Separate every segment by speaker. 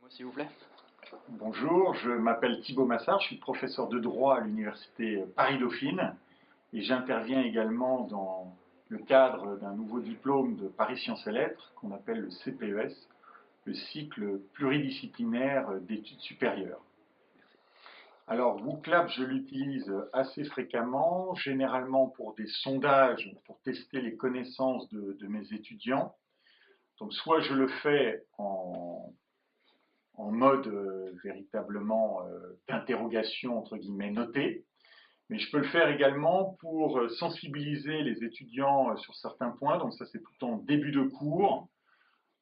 Speaker 1: S'il vous plaît.
Speaker 2: Bonjour, je m'appelle Thibaut Massard, je suis professeur de droit à l'université Paris-Dauphine et j'interviens également dans le cadre d'un nouveau diplôme de Paris Sciences et Lettres qu'on appelle le CPES, le cycle pluridisciplinaire d'études supérieures. Alors, WooClap, je l'utilise assez fréquemment, généralement pour des sondages, pour tester les connaissances de mes étudiants. Donc, soit je le fais en mode véritablement d'interrogation, entre guillemets, notée, mais je peux le faire également pour sensibiliser les étudiants sur certains points, donc ça c'est tout en début de cours.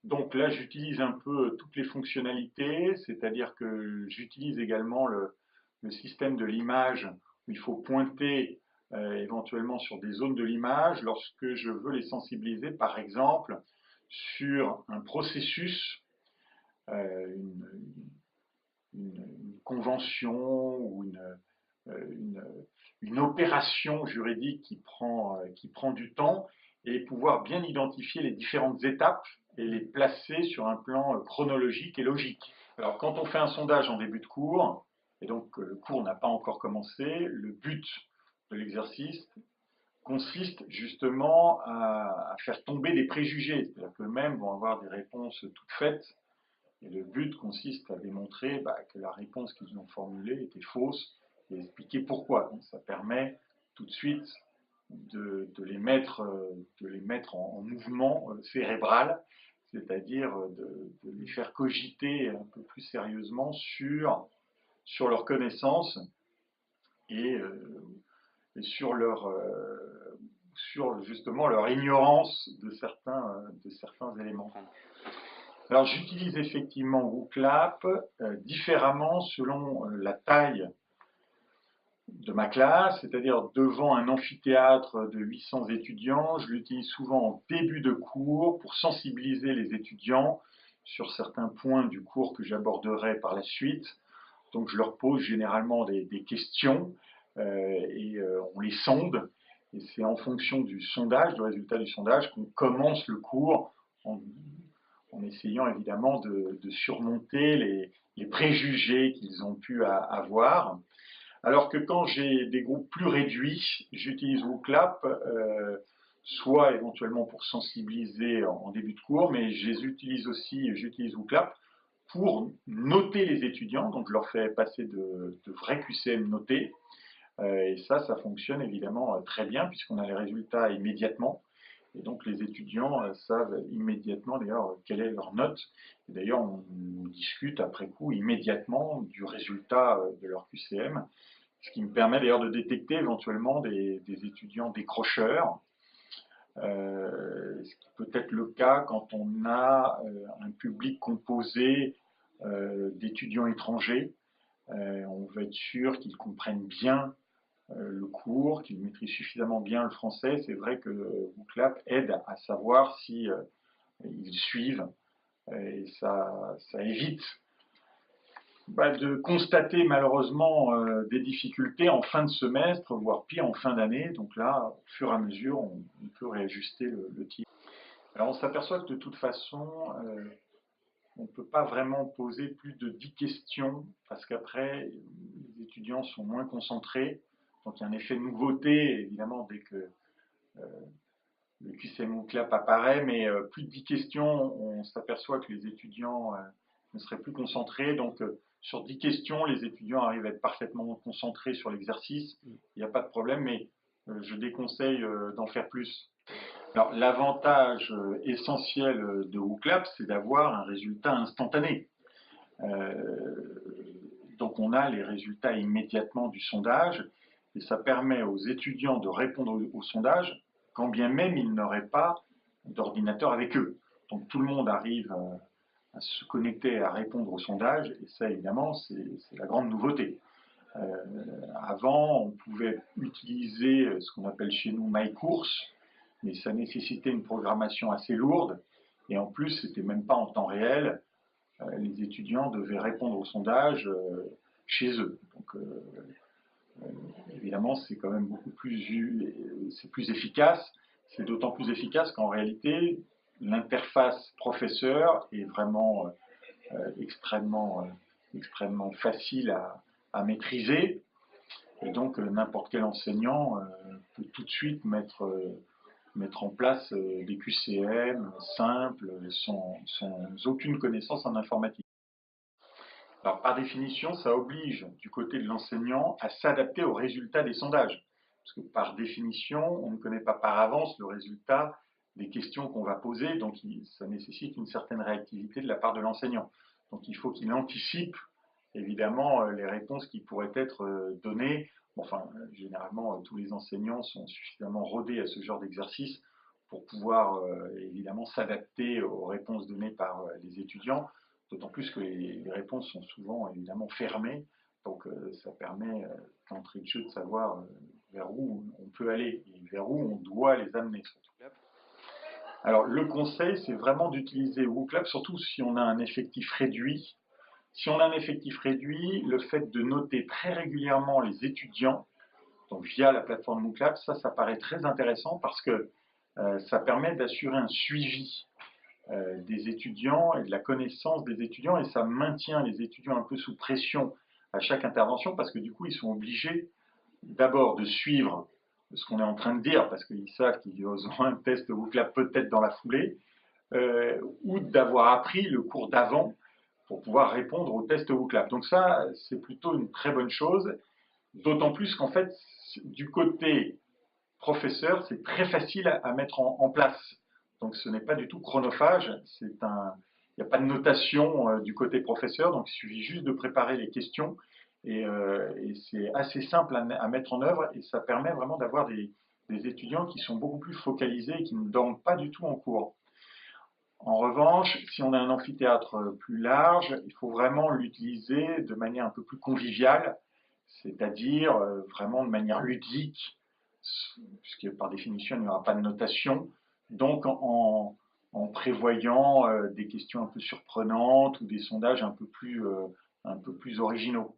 Speaker 2: Donc là j'utilise un peu toutes les fonctionnalités, c'est-à-dire que j'utilise également le système de l'image où il faut pointer éventuellement sur des zones de l'image lorsque je veux les sensibiliser, par exemple, sur un processus, une, une convention ou une opération juridique qui prend du temps et pouvoir bien identifier les différentes étapes et les placer sur un plan chronologique et logique. Alors quand on fait un sondage en début de cours, et donc le cours n'a pas encore commencé, le but de l'exercice consiste justement à faire tomber des préjugés, c'est-à-dire qu'eux-mêmes vont avoir des réponses toutes faites et le but consiste à démontrer que la réponse qu'ils ont formulée était fausse et expliquer pourquoi. Donc ça permet tout de suite de les mettre en mouvement cérébral, c'est-à-dire de les faire cogiter un peu plus sérieusement sur leurs connaissances et, et sur justement leur ignorance de certains éléments. Alors j'utilise effectivement WooClap différemment selon la taille de ma classe, c'est-à-dire devant un amphithéâtre de 800 étudiants, je l'utilise souvent en début de cours pour sensibiliser les étudiants sur certains points du cours que j'aborderai par la suite. Donc je leur pose généralement des questions et on les sonde. Et c'est en fonction du sondage, du résultat du sondage, qu'on commence le cours en essayant évidemment de surmonter les préjugés qu'ils ont pu avoir. Alors que quand j'ai des groupes plus réduits, j'utilise WooClap, soit éventuellement pour sensibiliser en début de cours, mais j'utilise WooClap pour noter les étudiants, donc je leur fais passer de vrais QCM notés, et ça fonctionne évidemment très bien puisqu'on a les résultats immédiatement. Et donc les étudiants savent immédiatement d'ailleurs quelle est leur note. Et d'ailleurs on discute après coup immédiatement du résultat de leur QCM, ce qui me permet d'ailleurs de détecter éventuellement des étudiants décrocheurs, ce qui peut être le cas quand on a un public composé d'étudiants étrangers. On veut être sûr qu'ils comprennent bien le cours, qu'ils maîtrisent suffisamment bien le français. C'est vrai que WooClap aide à savoir si ils suivent et ça évite de constater malheureusement des difficultés en fin de semestre, voire pire en fin d'année. Donc là, au fur et à mesure, on peut réajuster le tir. Alors on s'aperçoit que de toute façon, on ne peut pas vraiment poser plus de 10 questions parce qu'après, les étudiants sont moins concentrés. Donc il y a un effet de nouveauté, évidemment, dès que le QCM ou CLAP apparaît, mais plus de 10 questions, on s'aperçoit que les étudiants ne seraient plus concentrés. Donc sur 10 questions, les étudiants arrivent à être parfaitement concentrés sur l'exercice. Il n'y a pas de problème, mais je déconseille d'en faire plus. Alors l'avantage essentiel de WooClap, c'est d'avoir un résultat instantané. Donc on a les résultats immédiatement du sondage et ça permet aux étudiants de répondre au sondage quand bien même ils n'auraient pas d'ordinateur avec eux. Donc tout le monde arrive à se connecter, à répondre au sondage et ça évidemment c'est la grande nouveauté. Avant on pouvait utiliser ce qu'on appelle chez nous MyCourse, mais ça nécessitait une programmation assez lourde et en plus c'était même pas en temps réel. Les étudiants devaient répondre au sondage chez eux. Donc, évidemment, c'est quand même c'est plus efficace. C'est d'autant plus efficace qu'en réalité, l'interface professeur est vraiment extrêmement facile à maîtriser. Et donc n'importe quel enseignant peut tout de suite mettre en place des QCM simples, sans aucune connaissance en informatique. Alors, par définition, ça oblige du côté de l'enseignant à s'adapter aux résultats des sondages. Parce que par définition, on ne connaît pas par avance le résultat des questions qu'on va poser, donc ça nécessite une certaine réactivité de la part de l'enseignant. Donc il faut qu'il anticipe évidemment les réponses qui pourraient être données. Enfin, généralement, tous les enseignants sont suffisamment rodés à ce genre d'exercice pour pouvoir évidemment s'adapter aux réponses données par les étudiants, d'autant plus que les réponses sont souvent évidemment fermées, donc ça permet d'entrée de jeu de savoir vers où on peut aller et vers où on doit les amener surtout. Alors le conseil, c'est vraiment d'utiliser WooClap, surtout si on a un effectif réduit. Si on a un effectif réduit, le fait de noter très régulièrement les étudiants, donc via la plateforme WooClap, ça paraît très intéressant parce que ça permet d'assurer un suivi des étudiants et de la connaissance des étudiants, et ça maintient les étudiants un peu sous pression à chaque intervention parce que du coup ils sont obligés d'abord de suivre ce qu'on est en train de dire parce qu'ils savent qu'ils auront un test WooClap peut-être dans la foulée, ou d'avoir appris le cours d'avant pour pouvoir répondre au test WooClap. Donc ça, c'est plutôt une très bonne chose, d'autant plus qu'en fait, du côté professeur, c'est très facile à mettre en place. Donc ce n'est pas du tout chronophage, il n'y a pas de notation du côté professeur, donc il suffit juste de préparer les questions et c'est assez simple à mettre en œuvre et ça permet vraiment d'avoir des étudiants qui sont beaucoup plus focalisés et qui ne dorment pas du tout en cours. En revanche, si on a un amphithéâtre plus large, il faut vraiment l'utiliser de manière un peu plus conviviale, c'est-à-dire vraiment de manière ludique, puisque par définition, il n'y aura pas de notation. Donc, en prévoyant des questions un peu surprenantes ou des sondages un peu plus originaux.